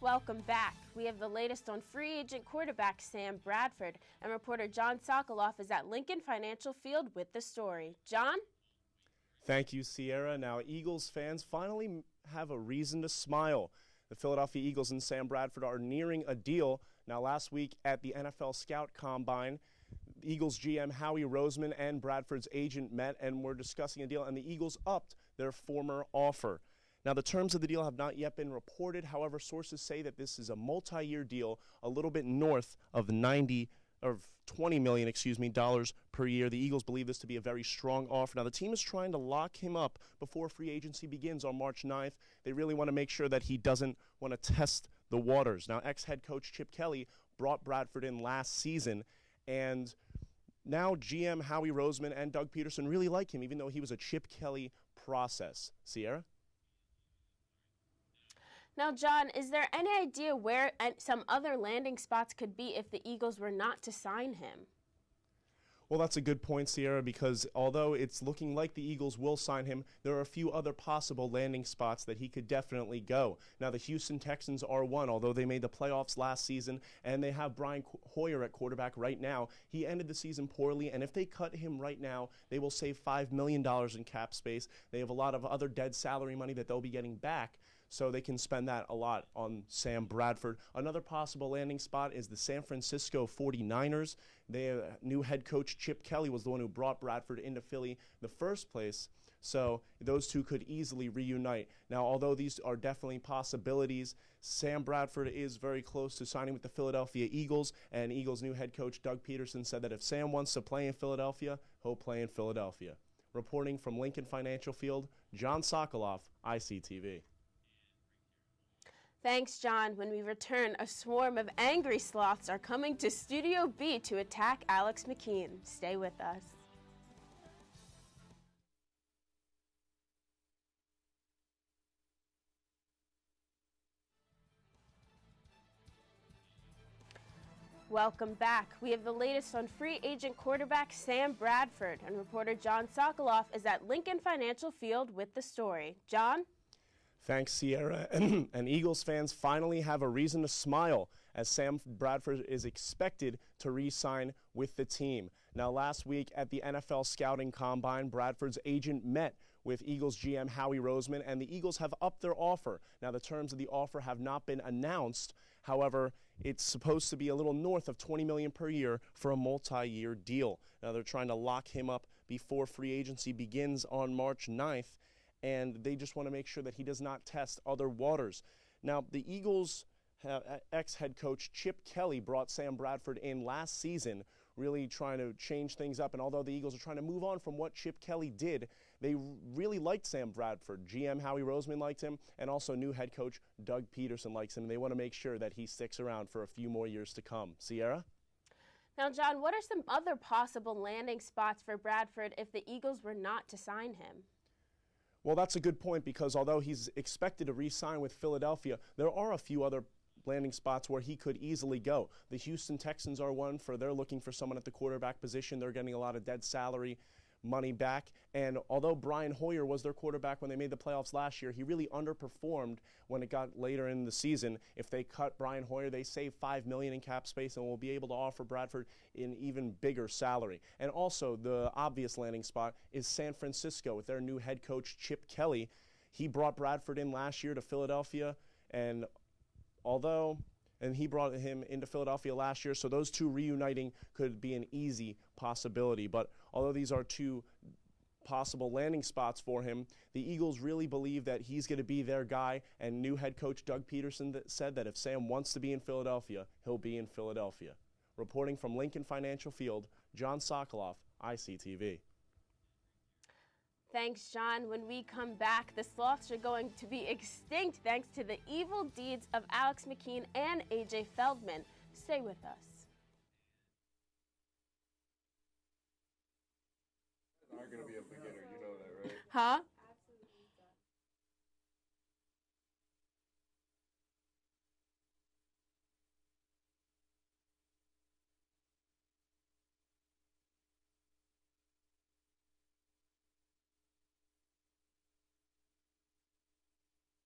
Welcome back. We have the latest on free agent quarterback Sam Bradford, and reporter Jon Sokoloff is at Lincoln Financial Field with the story. John? Thank you, Sierra. Now, Eagles fans finally have a reason to smile. The Philadelphia Eagles and Sam Bradford are nearing a deal. Now, last week at the NFL Scout Combine, Eagles GM Howie Roseman and Bradford's agent met and were discussing a deal, and the Eagles upped their former offer. Now, the terms of the deal have not yet been reported. However, sources say that this is a multi-year deal, a little bit north of $20 million dollars per year. The Eagles believe this to be a very strong offer. Now, the team is trying to lock him up before free agency begins on March 9th. They really want to make sure that he doesn't want to test the waters. Now, ex-head coach Chip Kelly brought Bradford in last season, and now GM Howie Roseman and Doug Peterson really like him, even though he was a Chip Kelly process. Sierra? Now, John, is there any idea where some other landing spots could be if the Eagles were not to sign him? Well, that's a good point, Sierra, because although it's looking like the Eagles will sign him, there are a few other possible landing spots that he could definitely go. Now, the Houston Texans are one, although they made the playoffs last season, and they have Brian Hoyer at quarterback right now. He ended the season poorly, and if they cut him right now, they will save $5 million in cap space. They have a lot of other dead salary money that they'll be getting back, so they can spend that a lot on Sam Bradford. Another possible landing spot is the San Francisco 49ers. Their new head coach Chip Kelly was the one who brought Bradford into Philly in the first place, so those two could easily reunite. Now, although these are definitely possibilities, Sam Bradford is very close to signing with the Philadelphia Eagles, and Eagles' new head coach Doug Peterson said that if Sam wants to play in Philadelphia, he'll play in Philadelphia. Reporting from Lincoln Financial Field, Jon Sokoloff, ICTV. Thanks, John. When we return, a swarm of angry sloths are coming to Studio B to attack Alex McKean. Stay with us. Welcome back. We have the latest on free agent quarterback Sam Bradford, and reporter Jon Sokoloff is at Lincoln Financial Field with the story. John? Thanks, Sierra. And Eagles fans finally have a reason to smile as Sam Bradford is expected to re-sign with the team. Now, last week at the NFL Scouting Combine, Bradford's agent met with Eagles GM Howie Roseman, and the Eagles have upped their offer. Now, the terms of the offer have not been announced. However, it's supposed to be a little north of $20 million per year for a multi-year deal. Now, they're trying to lock him up before free agency begins on March 9th. And they just want to make sure that he does not test other waters. Now, the Eagles' ex-head coach Chip Kelly brought Sam Bradford in last season, really trying to change things up. And although the Eagles are trying to move on from what Chip Kelly did, they really liked Sam Bradford. GM Howie Roseman liked him, and also new head coach Doug Peterson likes him. And they want to make sure that he sticks around for a few more years to come. Sierra? Now, John, what are some other possible landing spots for Bradford if the Eagles were not to sign him? Well, that's a good point, because although he's expected to re-sign with Philadelphia, there are a few other landing spots where he could easily go. The Houston Texans are one, for they're looking for someone at the quarterback position. They're getting a lot of dead salary money back. And although Brian Hoyer was their quarterback when they made the playoffs last year, he really underperformed when it got later in the season. If they cut Brian Hoyer, they save $5 million in cap space and will be able to offer Bradford an even bigger salary. And also, the obvious landing spot is San Francisco with their new head coach Chip Kelly. He brought Bradford in last year to Philadelphia, and he brought him into Philadelphia last year, so those two reuniting could be an easy possibility. But although these are two possible landing spots for him, the Eagles really believe that he's going to be their guy, and new head coach Doug Peterson said that if Sam wants to be in Philadelphia, he'll be in Philadelphia. Reporting from Lincoln Financial Field, Jon Sokoloff, ICTV. Thanks, John. When we come back, the sloths are going to be extinct thanks to the evil deeds of Alex McKean and A.J. Feldman. Stay with us. Are going to be a beginner, you know that, right? Huh?